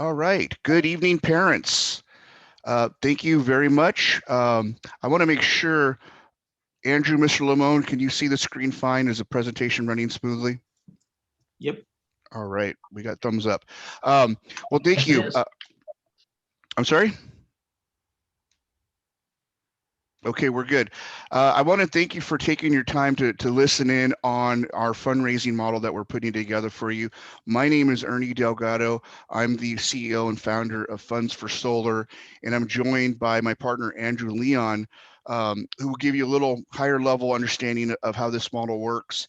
All right. Good evening, parents. Thank you very much. I want to make sure, Andrew, Mr. Lamone, can you see the screen fine? Is the presentation running smoothly? Yep. All right. We got thumbs up. Well, thank Yes, it you. is. I'm sorry? Okay, we're good. I want to thank you for taking your time to listen in on our fundraising model that we're putting together for you. My name is Ernie Delgado. I'm the CEO and founder of Funds for Solar, and I'm joined by my partner, Andrew Leon, who will give you a little higher level understanding of how this model works.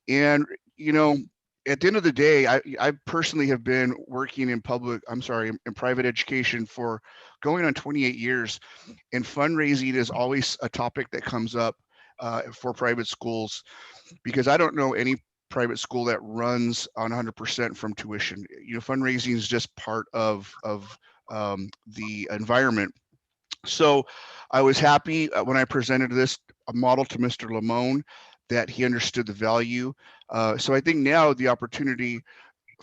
And, you know, at the end of the day, I personally have been working in private education for going on 28 years, and fundraising is always a topic that comes up for private schools because I don't know any private school that runs on 100% from tuition. Fundraising is just part of the environment. So I was happy when I presented this model to Mr. Lamone that he understood the value. So I think now the opportunity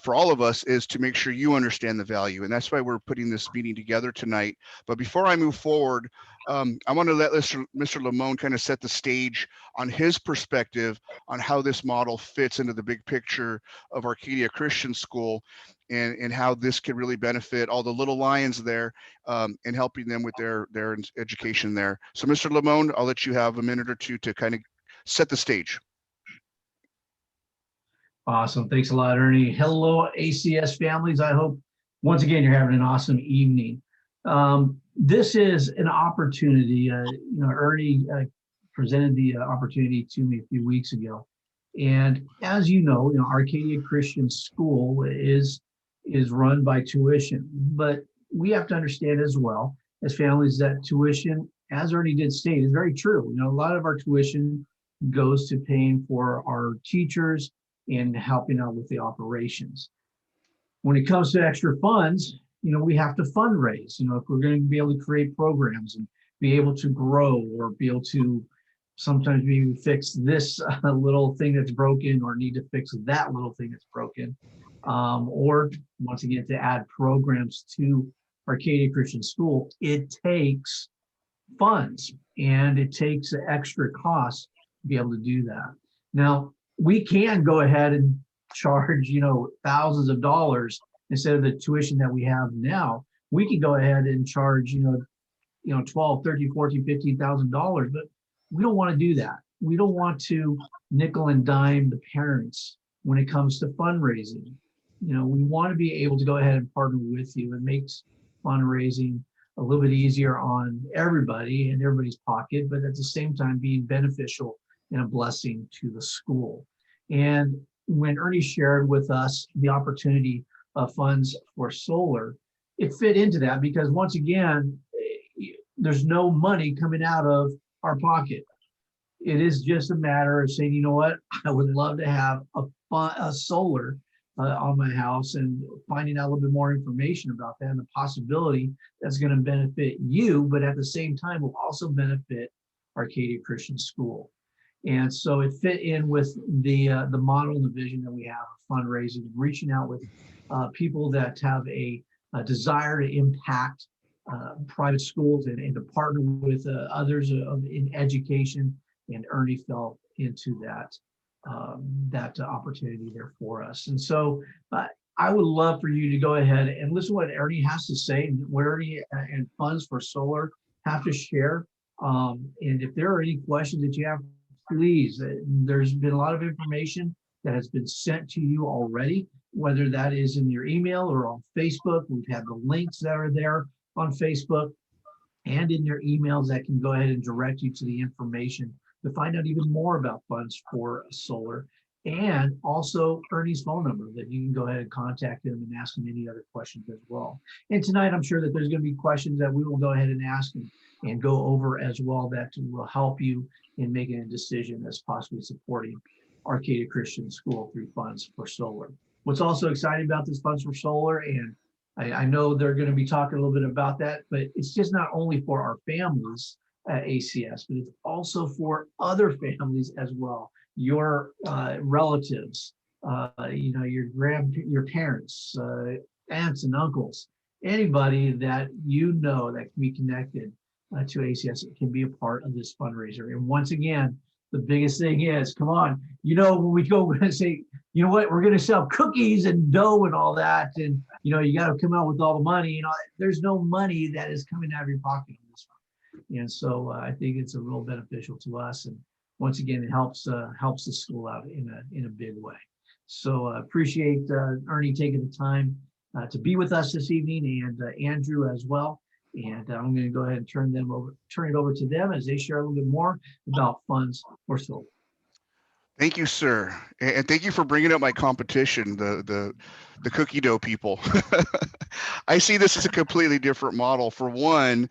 for all of us is to make sure you understand the value. And that's why we're putting this meeting together tonight. But before I move forward, I want to let Mr. Lamone kind of set the stage on his perspective on how this model fits into the big picture of Arcadia Christian School and how this could really benefit all the little lions there and helping them with their education there. So Mr. Lamone, I'll let you have a minute or two to kind of set the stage. Awesome. Thanks a lot, Ernie. Hello, ACS families. I hope once again you're having an awesome evening. This is an opportunity. Ernie presented the opportunity to me a few weeks ago, and as Arcadia Christian School is run by tuition, but we have to understand as well as families that tuition, as Ernie did state, is very true. A lot of our tuition goes to paying for our teachers and helping out with the operations. When it comes to extra funds, we have to fundraise, if we're going to be able to create programs and be able to grow or be able to sometimes maybe fix this little thing that's broken or need to fix that little thing that's broken. Or once again, to add programs to Arcadia Christian School, it takes funds and it takes extra costs to be able to do that. Now, we can go ahead and charge, thousands of dollars instead of the tuition that we have now. We can go ahead and charge, 12, 13, 14, $15,000, but we don't want to do that. We don't want to nickel and dime the parents when it comes to fundraising. We want to be able to go ahead and partner with you. It makes fundraising a little bit easier on everybody and everybody's pocket, but at the same time being beneficial and a blessing to the school. And when Ernie shared with us the opportunity of funds for solar, it fit into that because once again, there's no money coming out of our pocket. It is just a matter of saying, you know what, I would love to have a solar on my house and finding out a little bit more information about that and the possibility that's going to benefit you, but at the same time will also benefit Arcadia Christian School. And so it fit in with the model and the vision that we have of fundraising, reaching out with people that have a desire to impact private schools and to partner with others in education. And Ernie fell into that opportunity there for us. And so I would love for you to go ahead and listen to what Ernie has to say and what Ernie and Funds for Solar have to share. And if there are any questions that you have, please, there's been a lot of information that has been sent to you already, whether that is in your email or on Facebook. We've had the links that are there on Facebook and in your emails that can go ahead and direct you to the information to find out even more about Funds for Solar, and also Ernie's phone number that you can go ahead and contact him and ask him any other questions as well. And tonight, I'm sure that there's going to be questions that we will go ahead and ask and go over as well that will help you in making a decision as possibly supporting Arcadia Christian School through Funds for Solar. What's also exciting about this Funds for Solar, and I know they're going to be talking a little bit about that, but it's just not only for our families at ACS, but it's also for other families as well. Your relatives, your parents, aunts and uncles, anybody that you know that can be connected to ACS can be a part of this fundraiser. And once again, the biggest thing is, come on, when we go and say, you know what, we're going to sell cookies and dough and all that, and you got to come out with all the money. There's no money that is coming out of your pocket on this one. And so I think it's a real beneficial to us. And once again, it helps the school out in a big way. So appreciate Ernie taking the time to be with us this evening, and Andrew as well. And I'm going to go ahead and turn it over to them as they share a little bit more about funds for solar. Thank you, sir, and thank you for bringing up my competition, the cookie dough people. I see this as a completely different model. For one,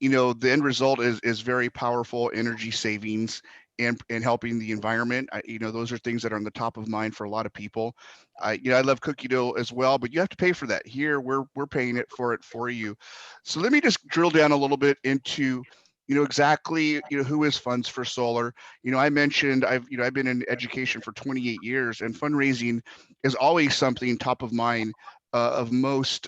the end result is very powerful energy savings and helping the environment. Those are things that are on the top of mind for a lot of people. I love cookie dough as well, but you have to pay for that. Here, we're paying it for you. So let me just drill down a little bit into exactly who is Funds for Solar. I mentioned I've been in education for 28 years, and fundraising is always something top of mind of most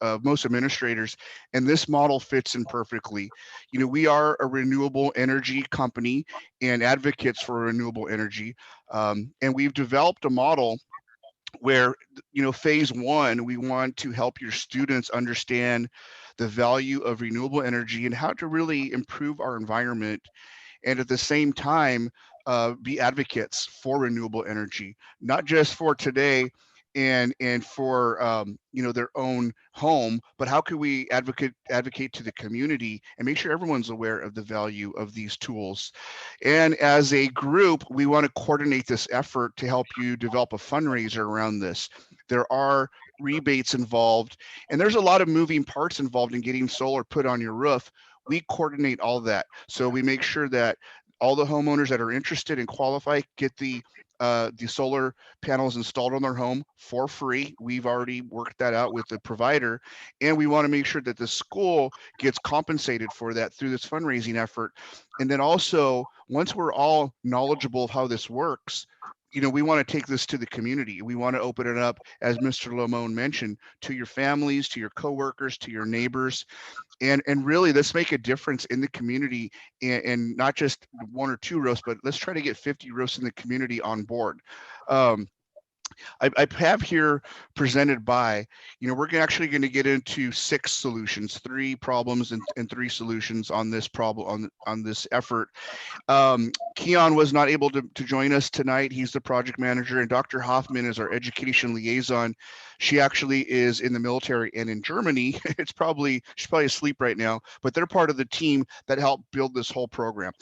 administrators, and this model fits in perfectly. We are a renewable energy company and advocates for renewable energy, and we've developed a model where phase one, we want to help your students understand the value of renewable energy and how to really improve our environment, and at the same time be advocates for renewable energy, not just for today and for their own home, but how can we advocate to the community and make sure everyone's aware of the value of these tools. And as a group, we want to coordinate this effort to help you develop a fundraiser around this. There are rebates involved, and there's a lot of moving parts involved in getting solar put on your roof. We coordinate all that. So we make sure that all the homeowners that are interested and qualify get the solar panels installed on their home for free. We've already worked that out with the provider, and we want to make sure that the school gets compensated for that through this fundraising effort. And then also, once we're all knowledgeable of how this works, we want to take this to the community. We want to open it up, as Mr. Lamone mentioned, to your families, to your coworkers, to your neighbors, and really let's make a difference in the community, and not just one or two roasts, but let's try to get 50 roasts in the community on board. um, I have here presented by, we're actually going to get into 6 solutions, 3 problems and 3 solutions on this problem, on this effort. Keon was not able to join us tonight. He's the project manager, and Dr. Hoffman is our education liaison. She actually is in the military and in Germany. She's probably asleep right now, but they're part of the team that helped build this whole program.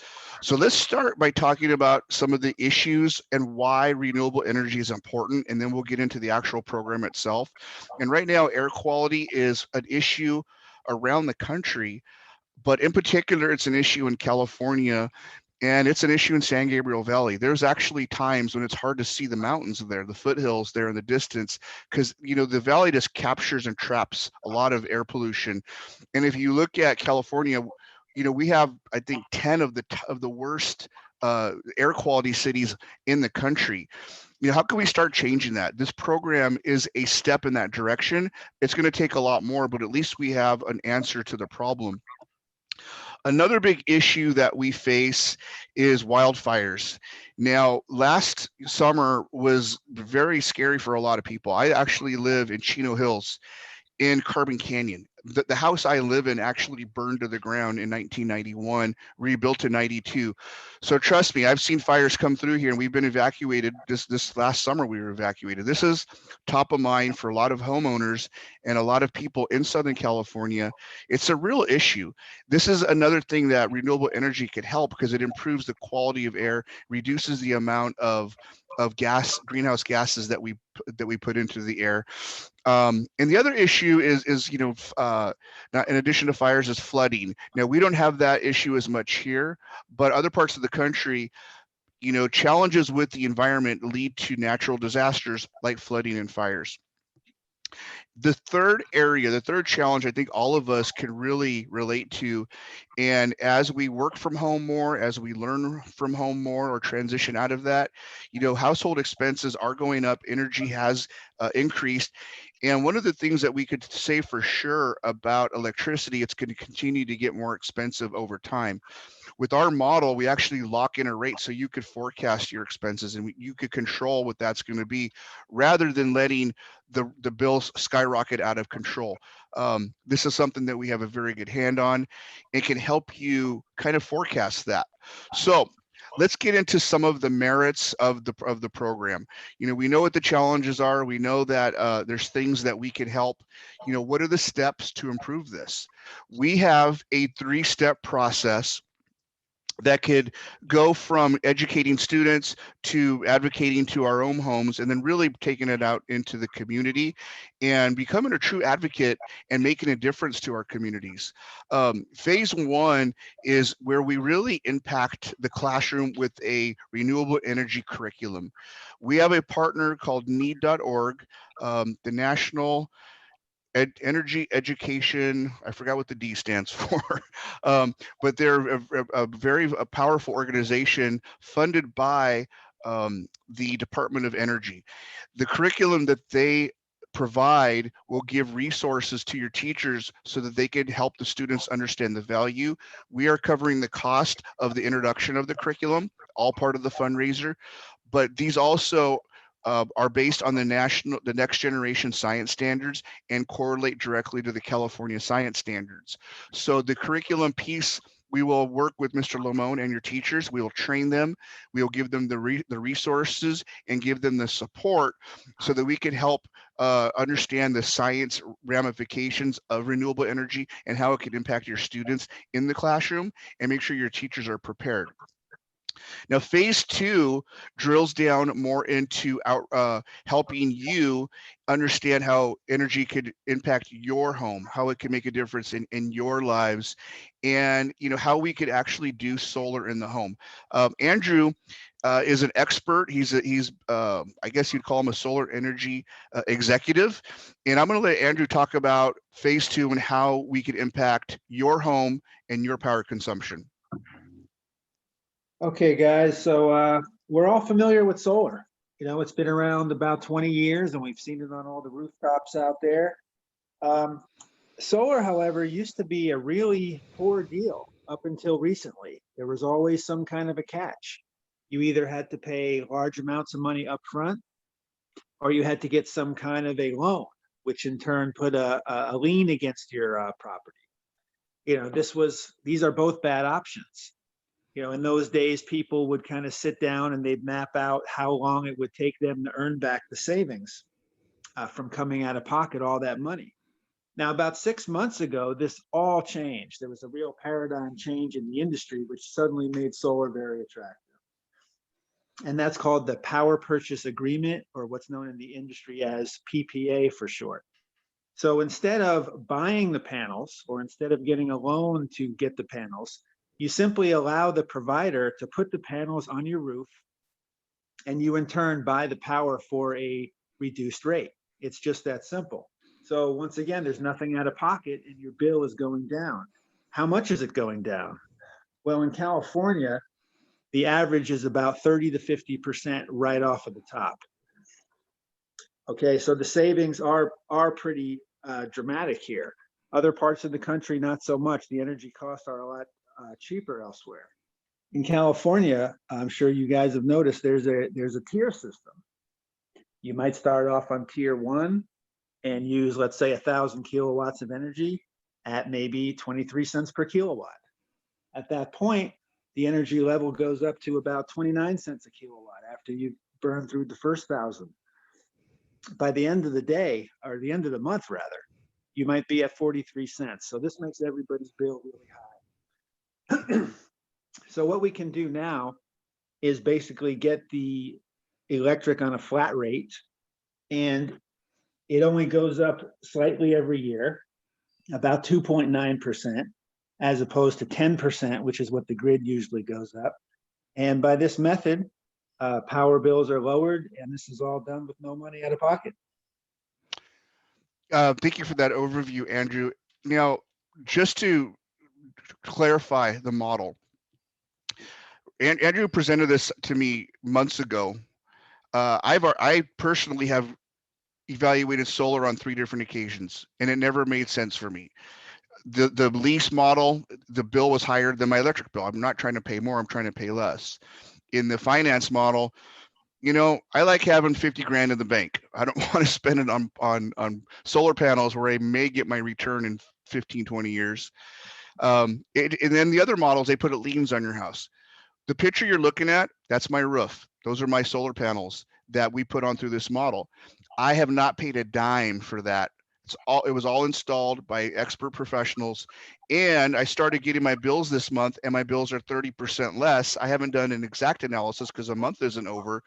So let's start by talking about some of the issues and why renewable energy is important, and then we'll get into the actual program itself. And right now, air quality is an issue around the country, but in particular, it's an issue in California, and it's an issue in San Gabriel Valley. There's actually times when it's hard to see the mountains there, the foothills there in the distance, because the valley just captures and traps a lot of air pollution. And if you look at California, we have, I think, 10 of the worst air quality cities in the country. How can we start changing that? This program is a step in that direction. It's going to take a lot more, but at least we have an answer to the problem. Another big issue that we face is wildfires. Now, last summer was very scary for a lot of people. I actually live in Chino Hills in Carbon Canyon. The house I live in actually burned to the ground in 1991, rebuilt in 92. So trust me, I've seen fires come through here, and we've been evacuated. This last summer we were evacuated. This is top of mind for a lot of homeowners and a lot of people in Southern California. It's a real issue. This is another thing that renewable energy could help, because it improves the quality of air, reduces the amount of greenhouse gases that we put into the air. And the other issue is now, in addition to fires, is flooding. Now, we don't have that issue as much here, but other parts of the country, challenges with the environment lead to natural disasters like flooding and fires. The third challenge, I think all of us can really relate to, and as we work from home more, as we learn from home more or transition out of that, household expenses are going up, energy has increased, And one of the things that we could say for sure about electricity, it's going to continue to get more expensive over time. With our model, we actually lock in a rate so you could forecast your expenses and you could control what that's going to be rather than letting the bills skyrocket out of control. This is something that we have a very good hand on and can help you kind of forecast that. So let's get into some of the merits of the program. We know what the challenges are. We know that there's things that we can help. What are the steps to improve this? We have a 3-step process that could go from educating students to advocating to our own homes and then really taking it out into the community and becoming a true advocate and making a difference to our communities. Phase 1 is where we really impact the classroom with a renewable energy curriculum. We have a partner called need.org, the National Energy Education. I forgot what the D stands for, but they're a very powerful organization funded by the Department of Energy. The curriculum that they provide will give resources to your teachers so that they can help the students understand the value. We are covering the cost of the introduction of the curriculum, all part of the fundraiser, but these also are based on the next generation science standards and correlate directly to the California science standards. So the curriculum piece, we will work with Mr. Lamone and your teachers. We will train them. We will give them the resources and give them the support so that we can help understand the science ramifications of renewable energy and how it can impact your students in the classroom and make sure your teachers are prepared. Now, phase 2 drills down more into helping you understand how energy could impact your home, how it can make a difference in your lives, and how we could actually do solar in the home. Andrew is an expert. He's I guess you'd call him a solar energy executive, and I'm going to let Andrew talk about phase 2 and how we could impact your home and your power consumption. Okay, guys, so we're all familiar with solar. It's been around about 20 years and we've seen it on all the rooftops out there. Solar, however, used to be a really poor deal up until recently. There was always some kind of a catch. You either had to pay large amounts of money up front or you had to get some kind of a loan, which in turn put a lien against your property. These are both bad options. In those days, people would kind of sit down and they'd map out how long it would take them to earn back the savings from coming out of pocket all that money. Now, about 6 months ago, this all changed. There was a real paradigm change in the industry, which suddenly made solar very attractive. And that's called the Power Purchase Agreement, or what's known in the industry as PPA for short. So instead of buying the panels, or instead of getting a loan to get the panels, you simply allow the provider to put the panels on your roof, and you in turn buy the power for a reduced rate. It's just that simple. So once again, there's nothing out of pocket and your bill is going down. How much is it going down? Well, in California, the average is about 30 to 50% right off of the top. Okay, so the savings are pretty dramatic here. Other parts of the country, not so much. The energy costs are a lot cheaper elsewhere. In California, I'm sure you guys have noticed there's a tier system. You might start off on tier 1 and use, let's say, 1,000 kilowatts of energy at maybe 23 cents per kilowatt. At that point, the energy level goes up to about 29 cents a kilowatt after you burn through the first 1,000. By the end of the day, or the end of the month rather, you might be at 43 cents. So this makes everybody's bill really high. So what we can do now is basically get the electric on a flat rate, and it only goes up slightly every year, about 2.9%, as opposed to 10%, which is what the grid usually goes up. And by this method, power bills are lowered, and this is all done with no money out of pocket. Thank you for that overview, Andrew. Now, just to clarify the model, Andrew presented this to me months ago. I personally have evaluated solar on 3 different occasions, and it never made sense for me. The lease model, the bill was higher than my electric bill. I'm not trying to pay more, I'm trying to pay less. In the finance model, I like having 50 grand in the bank. I don't want to spend it on solar panels where I may get my return in 15, 20 years. And then the other models, they put liens on your house. The picture you're looking at, that's my roof. Those are my solar panels that we put on through this model. I have not paid a dime for that. It was all installed by expert professionals. And I started getting my bills this month, and my bills are 30% less. I haven't done an exact analysis because a month isn't over,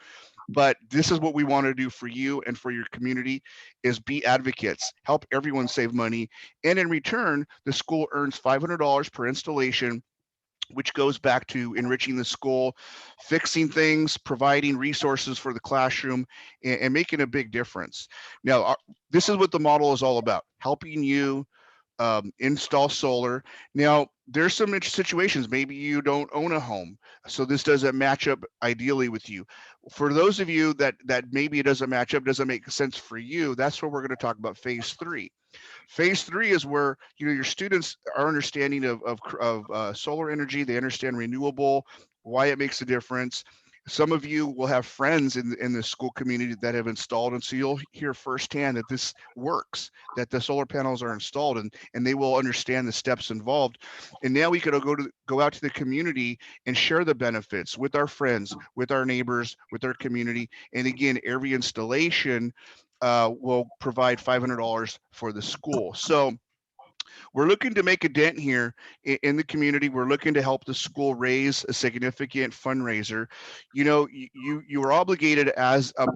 but this is what we want to do for you and for your community is be advocates, help everyone save money. And in return, the school earns $500 per installation, which goes back to enriching the school, fixing things, providing resources for the classroom, and making a big difference. Now, this is what the model is all about, helping you install solar. Now, there's some situations, maybe you don't own a home, so this doesn't match up ideally with you. For those of you that maybe it doesn't match up, doesn't make sense for you, that's where we're going to talk about phase 3. Phase 3 is where your students are understanding of solar energy. They understand renewable, why it makes a difference. Some of you will have friends in the school community that have installed, and so you'll hear firsthand that this works, that the solar panels are installed, and they will understand the steps involved. And now we could go out to the community and share the benefits with our friends, with our neighbors, with our community. And again, every installation will provide $500 for the school. So we're looking to make a dent here in the community. We're looking to help the school raise a significant fundraiser. You are obligated as a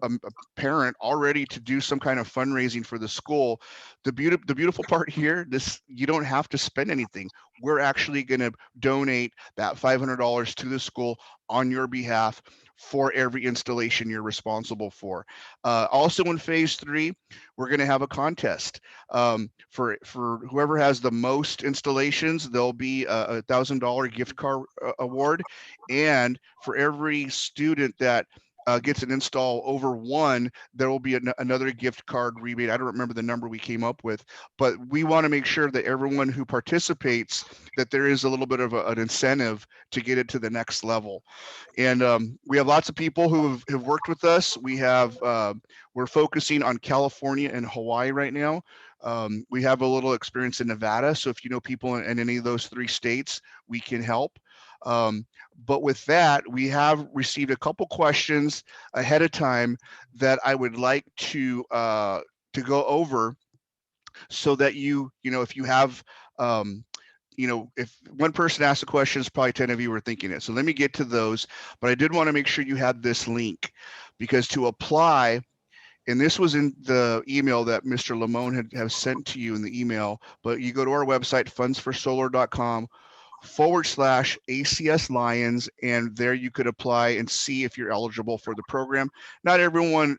parent already to do some kind of fundraising for the school. The beautiful part here, you don't have to spend anything. We're actually going to donate that $500 to the school on your behalf for every installation you're responsible for. Also in phase 3, we're going to have a contest. For whoever has the most installations, there'll be a $1,000 gift card award, and for every student that gets an install over 1, there will be another gift card rebate. I don't remember the number we came up with, but we want to make sure that everyone who participates, that there is a little bit of an incentive to get it to the next level. And we have lots of people who have worked with us. We're focusing on California and Hawaii right now. We have a little experience in Nevada, so if you know people in any of those 3 states, we can help. But with that, we have received a couple questions ahead of time that I would like to go over, so that if you have if one person asks a question, it's probably 10 of you were thinking it. So let me get to those. But I did want to make sure you had this link, because to apply, and this was in the email that Mr. Lamone had sent to you in the email, but you go to our website, fundsforsolar.com/ACS Lions, and there you could apply and see if you're eligible for the program. Not everyone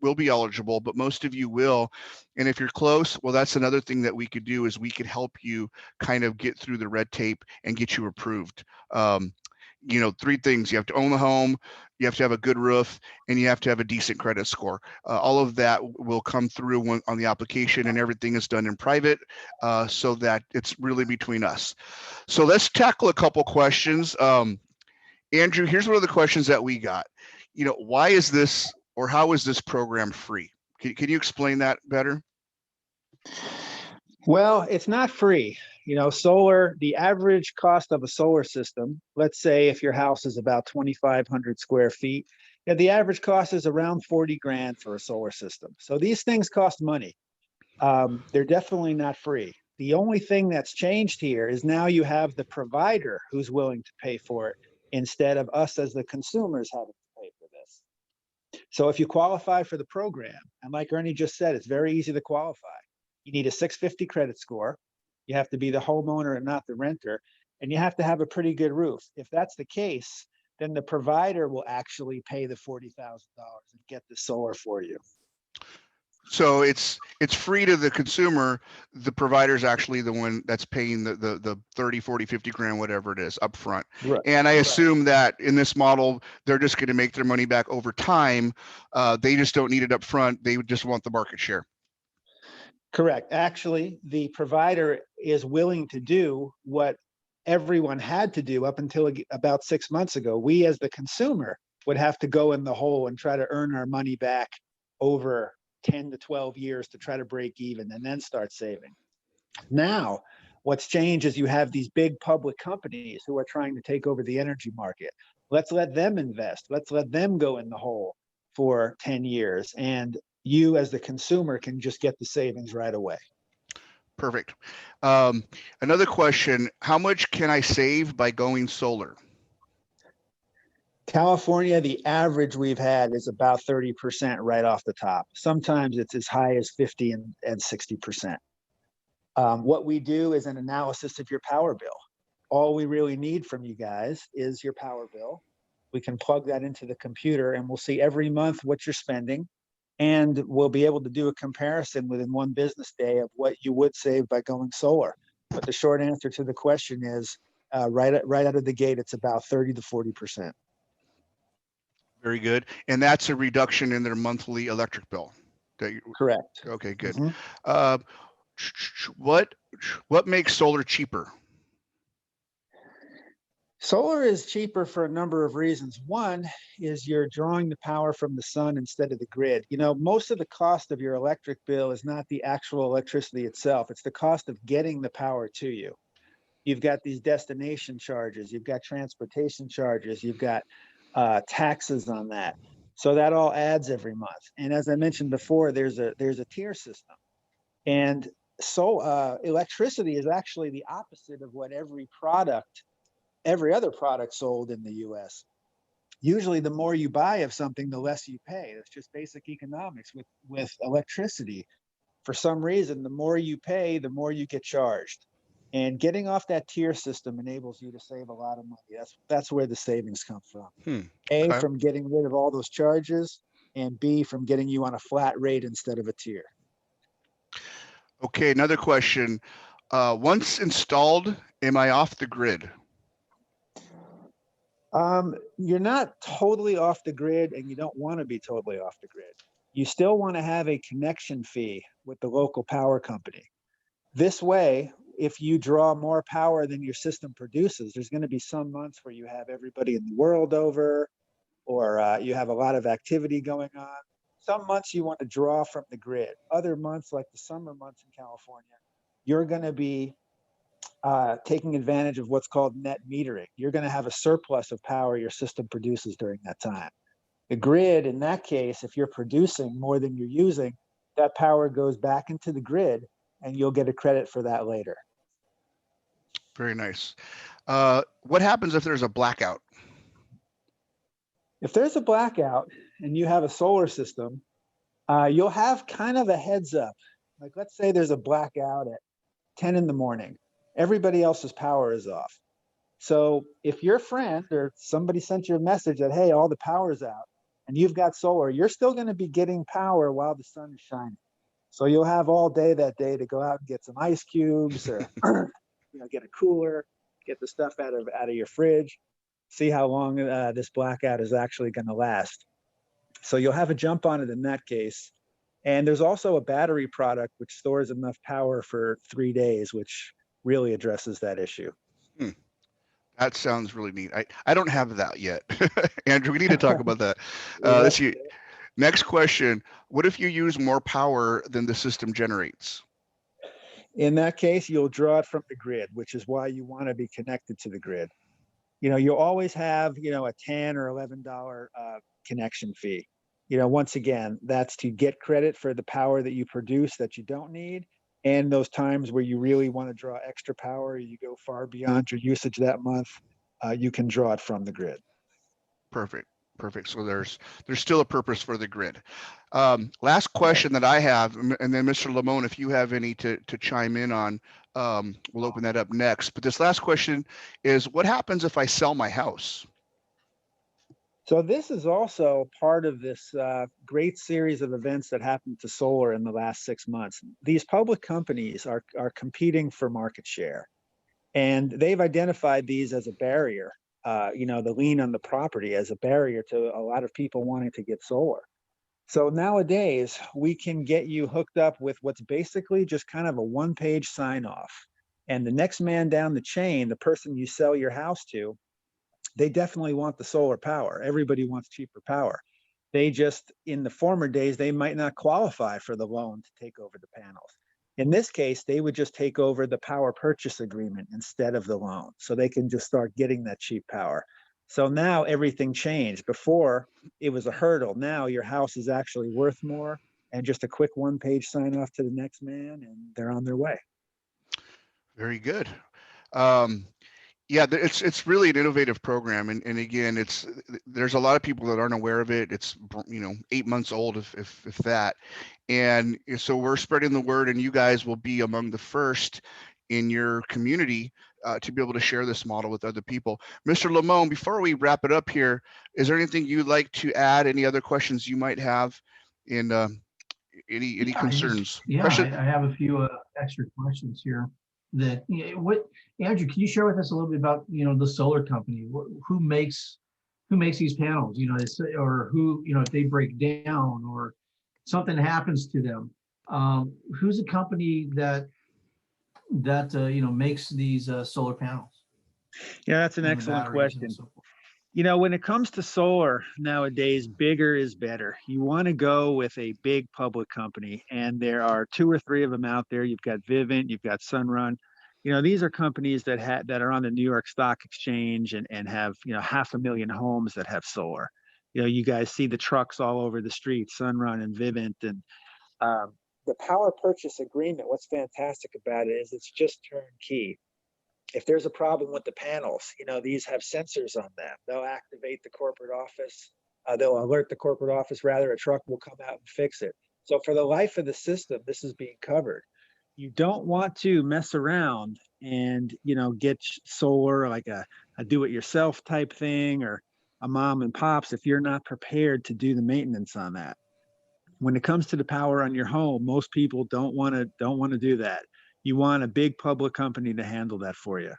will be eligible, but most of you will. And if you're close, well, that's another thing that we could do, is we could help you kind of get through the red tape and get you approved. 3 things: you have to own the home, you have to have a good roof, and you have to have a decent credit score. All of that will come through on the application, and everything is done in private, so that it's really between us. So let's tackle a couple questions. Andrew, here's one of the questions that we got. Why is this, or how is this program free? Can you explain that better? Well, it's not free. Solar, the average cost of a solar system, let's say if your house is about 2,500 square feet, the average cost is around 40 grand for a solar system. So these things cost money. They're definitely not free. The only thing that's changed here is now you have the provider who's willing to pay for it, instead of us as the consumers having to pay for this. So if you qualify for the program, and like Ernie just said, it's very easy to qualify. You need a 650 credit score. You have to be the homeowner and not the renter, and you have to have a pretty good roof. If that's the case, then the provider will actually pay the $40,000 and get the solar for you. So it's free to the consumer. The provider's actually the one that's paying the 30, 40, 50 grand, whatever it is, up front. Right. And I assume that in this model, they're just going to make their money back over time. They just don't need it up front. They just want the market share. Correct. Actually, the provider is willing to do what everyone had to do up until about 6 months ago. We, as the consumer, would have to go in the hole and try to earn our money back over 10 to 12 years to try to break even and then start saving. Now, what's changed is you have these big public companies who are trying to take over the energy market. Let's let them invest. Let's let them go in the hole for 10 years. And you, as the consumer, can just get the savings right away. Perfect. Another question, how much can I save by going solar? California, the average we've had is about 30% right off the top. Sometimes it's as high as 50 and 60%. What we do is an analysis of your power bill. All we really need from you guys is your power bill. We can plug that into the computer and we'll see every month what you're spending. And we'll be able to do a comparison within one business day of what you would save by going solar. But the short answer to the question is right out of the gate, it's about 30 to 40%. Very good. And that's a reduction in their monthly electric bill. Correct. Okay, good. Mm-hmm. What makes solar cheaper? Solar is cheaper for a number of reasons. One is you're drawing the power from the sun instead of the grid. You know, most of the cost of your electric bill is not the actual electricity itself. It's the cost of getting the power to you. You've got these destination charges, you've got transportation charges, you've got taxes on that. So that all adds every month. And as I mentioned before, there's a tier system. And so electricity is actually the opposite of what every other product sold in the US. Usually the more you buy of something, the less you pay. That's just basic economics with electricity. For some reason, the more you pay, the more you get charged. And getting off that tier system enables you to save a lot of money. That's where the savings come from. A, Okay. from getting rid of all those charges, and B, from getting you on a flat rate instead of a tier. Okay, another question. Once installed, am I off the grid? You're not totally off the grid, and you don't want to be totally off the grid. You still want to have a connection fee with the local power company. This way, if you draw more power than your system produces, there's going to be some months where you have everybody in the world over, or you have a lot of activity going on. Some months you want to draw from the grid. Other months, like the summer months in California, you're going to be taking advantage of what's called net metering. You're going to have a surplus of power your system produces during that time. The grid, in that case, if you're producing more than you're using, that power goes back into the grid and you'll get a credit for that later. Very nice. What happens if there's a blackout? If there's a blackout and you have a solar system, you'll have kind of a heads up. Like, let's say there's a blackout at 10 in the morning. Everybody else's power is off. So if your friend or somebody sent you a message that, hey, all the power's out and you've got solar, you're still going to be getting power while the sun is shining. So you'll have all day that day to go out and get some ice cubes or get a cooler, get the stuff out of your fridge, see how long this blackout is actually going to last. So you'll have a jump on it in that case. And there's also a battery product which stores enough power for 3 days, which really addresses that issue. That sounds really neat. I don't have that yet. Andrew, we need to talk about that. Let's see. Next question. What if you use more power than the system generates? In that case, you'll draw it from the grid, which is why you want to be connected to the grid. You'll always have, a $10 or $11 connection fee. Once again, that's to get credit for the power that you produce that you don't need. And those times where you really want to draw extra power, you go far beyond your usage that month, you can draw it from the grid. Perfect. So there's still a purpose for the grid. Last question that I have, and then Mr. Lamone, if you have any to chime in on, we'll open that up next. But this last question is, what happens if I sell my house? So this is also part of this great series of events that happened to solar in the last 6 months. These public companies are competing for market share, and they've identified these as a barrier. The lien on the property as a barrier to a lot of people wanting to get solar. So nowadays, we can get you hooked up with what's basically just kind of a one-page sign off. And the next man down the chain, the person you sell your house to, they definitely want the solar power. Everybody wants cheaper power. They just, in the former days, they might not qualify for the loan to take over the panels. In this case, they would just take over the power purchase agreement instead of the loan. So they can just start getting that cheap power. So now everything changed. Before, it was a hurdle. Now your house is actually worth more, and just a quick one-page sign off to the next man, and they're on their way. Very good. Um, Yeah, it's really an innovative program, and again, there's a lot of people that aren't aware of it. It's 8 months old, if that, and so we're spreading the word, and you guys will be among the first in your community to be able to share this model with other people. Mr. Lamone, before we wrap it up here, is there anything you'd like to add? Any other questions you might have? In any concerns? I have a few extra questions here. Andrew, can you share with us a little bit about the solar company? Who makes these panels? Or who if they break down or something happens to them, who's the company that makes these solar panels? Yeah, that's an excellent question. When it comes to solar nowadays, bigger is better. You want to go with a big public company, and there are 2 or 3 of them out there. You've got Vivint, you've got Sunrun. These are companies that are on the New York Stock Exchange and have 500,000 homes that have solar. You guys see the trucks all over the street, Sunrun and Vivint, and the power purchase agreement. What's fantastic about it is it's just turnkey. If there's a problem with the panels, these have sensors on them. They'll activate the corporate office. They'll alert the corporate office, rather, a truck will come out and fix it. So for the life of the system, this is being covered. You don't want to mess around and, get solar like a do-it-yourself type thing, or a mom and pops, if you're not prepared to do the maintenance on that. When it comes to the power on your home, most people don't want to do that. You want a big public company to handle that for you.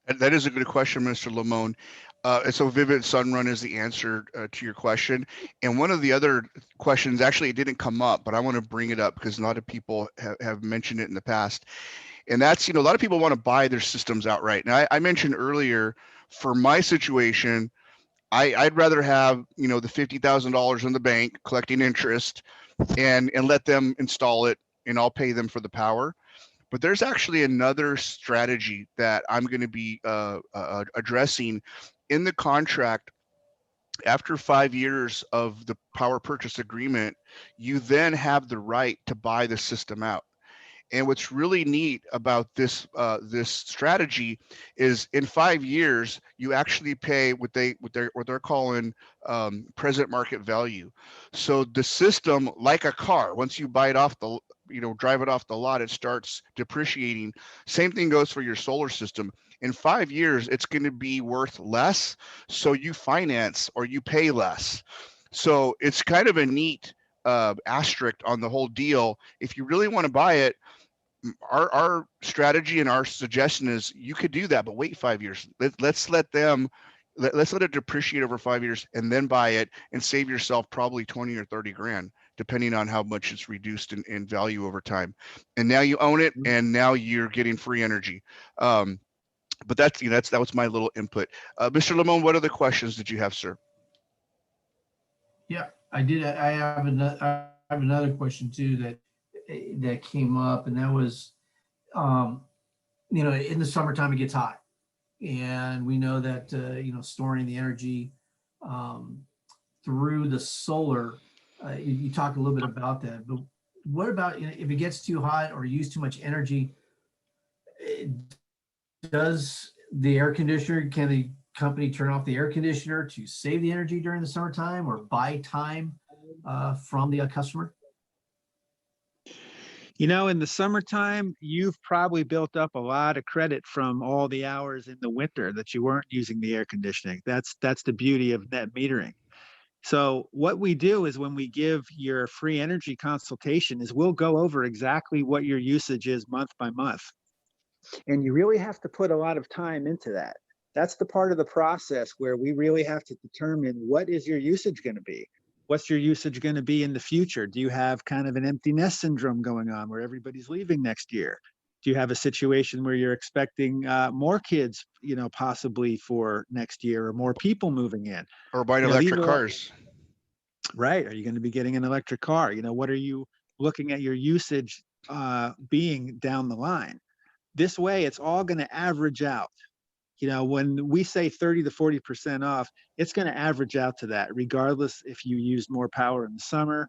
That is a good question, Mr. Lamone. And so Vivid Sunrun is the answer to your question. And one of the other questions, actually, it didn't come up, but I want to bring it up because a lot of people have mentioned it in the past. And that's, a lot of people want to buy their systems outright. And I mentioned earlier, for my situation, I'd rather have, the $50,000 in the bank collecting interest and let them install it, and I'll pay them for the power. But there's actually another strategy that I'm going to be addressing in the contract. After 5 years of the power purchase agreement, you then have the right to buy the system out. And what's really neat about this strategy is, in 5 years, you actually pay what they're calling present market value. So the system, like a car, once you buy it off the drive it off the lot, it starts depreciating. Same thing goes for your solar system. In 5 years, it's going to be worth less, so you finance or you pay less. So it's kind of a neat asterisk on the whole deal. If you really want to buy it, our strategy and our suggestion is you could do that, but wait 5 years. Let's let it depreciate over 5 years and then buy it and save yourself probably 20 or 30 grand, depending on how much it's reduced in value over time. And now you own it, and now you're getting free energy. But that was my little input. Mr. Lamone, what other questions did you have, sir? Yeah, I did. I have another question too that came up, and that was, in the summertime it gets hot, and we know that storing the energy through the solar. You talked a little bit about that, but what about if it gets too hot or use too much energy? Does the air conditioner, can the company turn off the air conditioner to save the energy during the summertime or buy time from the customer? You know, in the summertime, you've probably built up a lot of credit from all the hours in the winter that you weren't using the air conditioning. That's the beauty of net metering. So what we do is when we give your free energy consultation is we'll go over exactly what your usage is month by month. And you really have to put a lot of time into that. That's the part of the process where we really have to determine what is your usage going to be? What's your usage going to be in the future? Do you have kind of an empty nest syndrome going on where everybody's leaving next year? Do you have a situation where you're expecting more kids, you know, possibly for next year, or more people moving in? Or buying You know, these electric are all, cars. right. Are you going to be getting an electric car? You know, what are you looking at your usage being down the line? This way, it's all going to average out. You know, when we say 30 to 40% off, it's going to average out to that, regardless if you use more power in the summer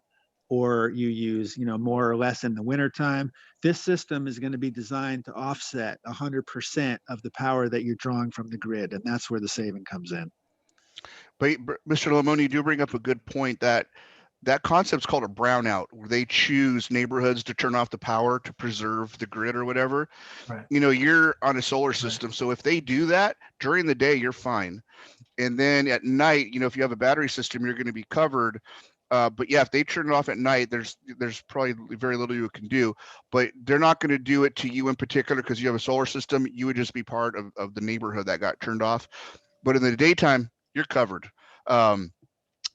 or you use, you know, more or less in the wintertime. This system is going to be designed to offset 100% of the power that you're drawing from the grid. And that's where the saving comes in. But Mr. Lamone, you do bring up a good point that concept's called a brownout, where they choose neighborhoods to turn off the power to preserve the grid or whatever. Right. You know, you're on a solar system, so if they do that during the day, you're fine. And then at night, you know, if you have a battery system, you're going to be covered. But yeah, if they turn it off at night, there's probably very little you can do. But they're not going to do it to you in particular because you have a solar system. You would just be part of the neighborhood that got turned off. But in the daytime, you're covered.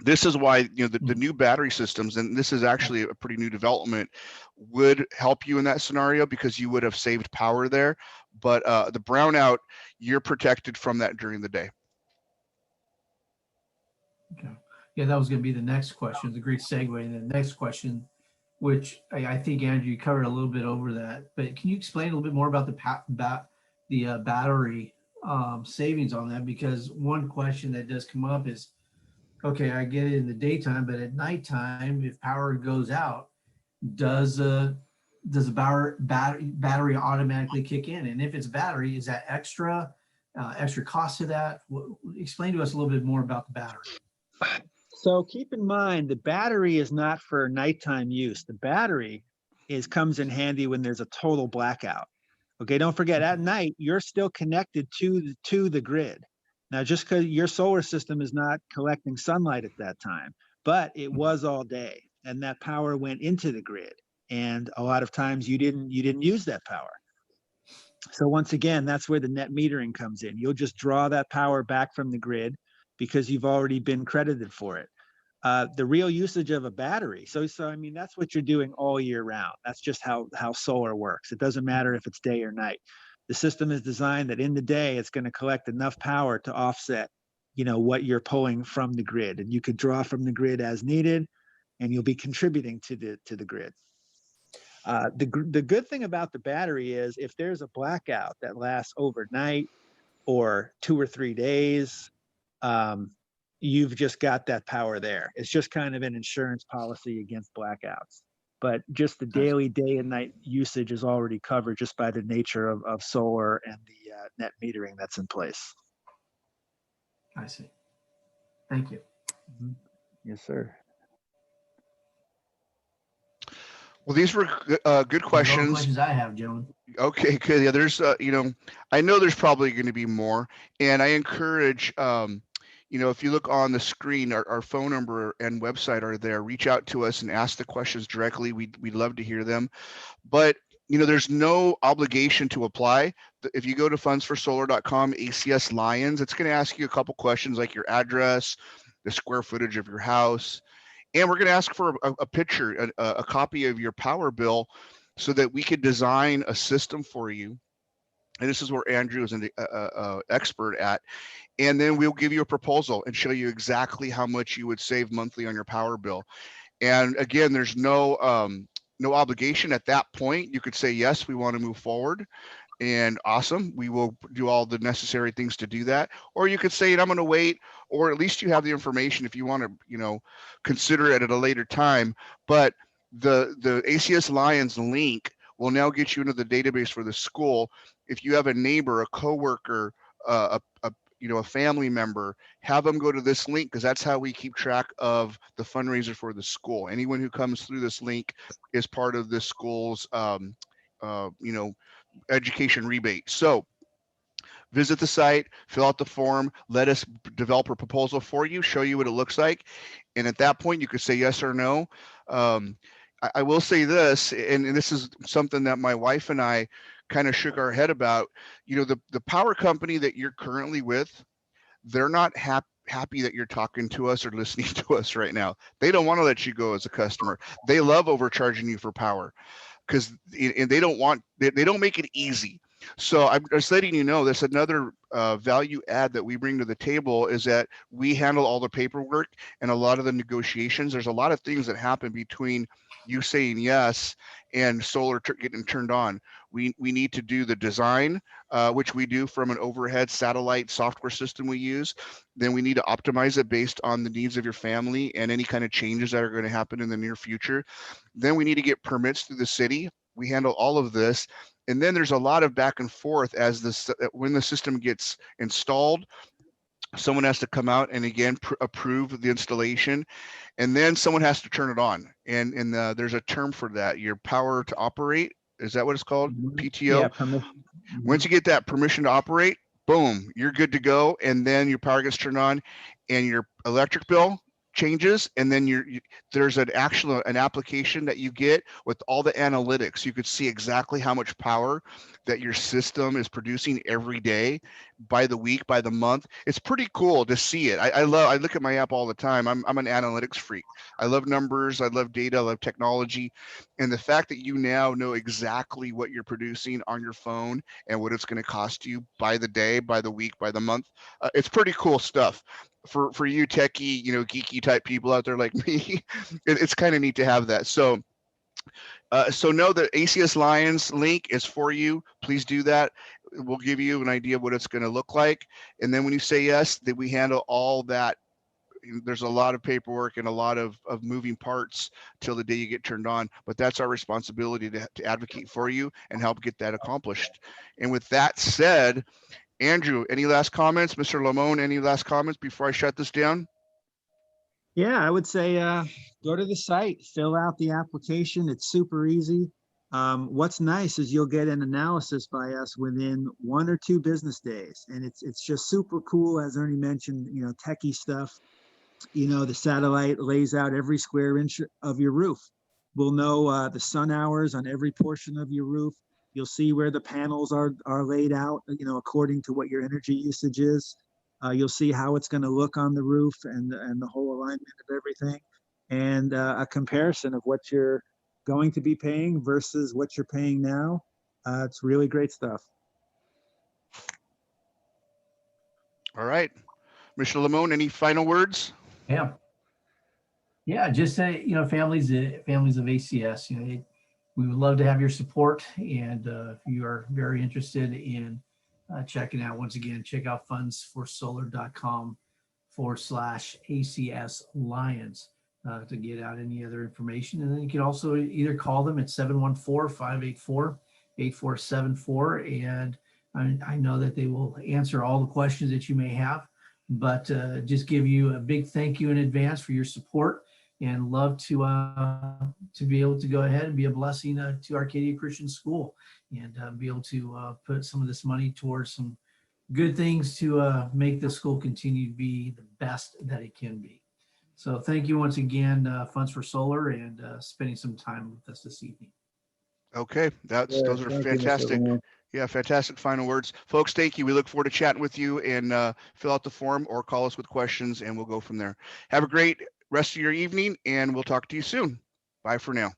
This is why, you know, the new battery systems, and this is actually a pretty new development, would help you in that scenario because you would have saved power there. But the brownout, you're protected from that during the day. Okay. Yeah, that was going to be the next question. It's a great segue. And the next question, which I think, Andrew, you covered a little bit over that, but can you explain a little bit more about the battery savings on that? Because one question that does come up is, okay, I get it in the daytime, but at nighttime, if power goes out, does the battery automatically kick in? And if it's battery, is that extra cost to that? Explain to us a little bit more about the battery. So keep in mind, the battery is not for nighttime use. The battery comes in handy when there's a total blackout. Okay, don't forget, at night, you're still connected to the grid. Now, just because your solar system is not collecting sunlight at that time, but it was all day, and that power went into the grid. And a lot of times you didn't use that power. So once again, that's where the net metering comes in. You'll just draw that power back from the grid because you've already been credited for it. The real usage of a battery. So I mean, that's what you're doing all year round. That's just how solar works. It doesn't matter if it's day or night. The system is designed that in the day, it's going to collect enough power to offset, you know, what you're pulling from the grid. And you could draw from the grid as needed, and you'll be contributing to the grid. The good thing about the battery is if there's a blackout that lasts overnight or 2 or 3 days, you've just got that power there. It's just kind of an insurance policy against blackouts. But just the daily day and night usage is already covered just by the nature of solar and the net metering that's in place. I see. Thank you. Mm-hmm. Yes, sir. Well, these were good questions. All the questions I have, gentlemen. Okay, good. Yeah, there's, you know, I know there's probably going to be more, and I encourage, you know, if you look on the screen, our phone number and website are there. Reach out to us and ask the questions directly. We'd love to hear them. But, you know, there's no obligation to apply. If you go to fundsforsolar.com, ACS Lions, it's going to ask you a couple questions like your address, the square footage of your house, and we're going to ask for a picture, a copy of your power bill, so that we could design a system for you. And this is where Andrew is an expert at. And then we'll give you a proposal and show you exactly how much you would save monthly on your power bill. And again, there's no obligation at that point. You could say, yes, we want to move forward. And awesome, we will do all the necessary things to do that. Or you could say, I'm going to wait, or at least you have the information if you want to, you know, consider it at a later time. But the ACS Lions link will now get you into the database for the school. If you have a neighbor, a coworker, a family member, have them go to this link, because that's how we keep track of the fundraiser for the school. Anyone who comes through this link is part of this school's education rebate. So visit the site, fill out the form, let us develop a proposal for you, show you what it looks like. And at that point, you could say yes or no. I will say this, and this is something that my wife and I kind of shook our head about. The power company that you're currently with, they're not happy that you're talking to us or listening to us right now. They don't want to let you go as a customer. They love overcharging you for power, because they don't make it easy. So I'm just letting you know, that's another value add that we bring to the table, is that we handle all the paperwork and a lot of the negotiations. There's a lot of things that happen between you saying yes and solar getting turned on. We need to do the design, which we do from an overhead satellite software system we use. Then we need to optimize it based on the needs of your family and any kind of changes that are going to happen in the near future. Then we need to get permits through the city. We handle all of this. And then there's a lot of back and forth when the system gets installed. Someone has to come out and again approve the installation, and then someone has to turn it on. And there's a term for that. Your power to operate, is that what it's called? Yeah, PTO. permission. Once you get that permission to operate, boom, you're good to go. And then your power gets turned on, and your electric bill changes, and then there's an application that you get with all the analytics. You could see exactly how much power that your system is producing every day, by the week, by the month. It's pretty cool to see it. I look at my app all the time. I'm an analytics freak. I love numbers, I love data, I love technology. And the fact that you now know exactly what you're producing on your phone and what it's going to cost you by the day, by the week, by the month, it's pretty cool stuff. For you techie, geeky type people out there like me, it's kind of neat to have that. So know the ACS Lions link is for you. Please do that. We'll give you an idea of what it's going to look like. And then when you say yes, that we handle all that. There's a lot of paperwork and a lot of moving parts till the day you get turned on, but that's our responsibility to advocate for you and help get that accomplished. And with that said, Andrew, any last comments? Mr. Lamone, any last comments before I shut this down? Yeah, I would say go to the site, fill out the application. It's super easy. What's nice is you'll get an analysis by us within 1 or 2 business days, and it's just super cool. As Ernie mentioned, techie stuff. The satellite lays out every square inch of your roof. We'll know the sun hours on every portion of your roof. You'll see where the panels are laid out, according to what your energy usage is. You'll see how it's going to look on the roof and the whole alignment of everything, and a comparison of what you're going to be paying versus what you're paying now. It's really great stuff. All right. Mr. Lamone, any final words? Yeah. Yeah, just say, families of ACS, we would love to have your support. And if you are very interested in checking out, once again, check out fundsforsolar.com/ACS Lions to get out any other information. And then you can also either call them at 714-584-8474. And I know that they will answer all the questions that you may have, but just give you a big thank you in advance for your support, and love to be able to go ahead and be a blessing to Arcadia Christian School, and be able to put some of this money towards some good things to make the school continue to be the best that it can be. So thank you once again, Funds for Solar, and spending some time with us this evening. Okay, those are fantastic. Yeah, fantastic final words. Folks, thank you. We look forward to chatting with you, and fill out the form or call us with questions, and we'll go from there. Have a great rest of your evening, and we'll talk to you soon. Bye for now.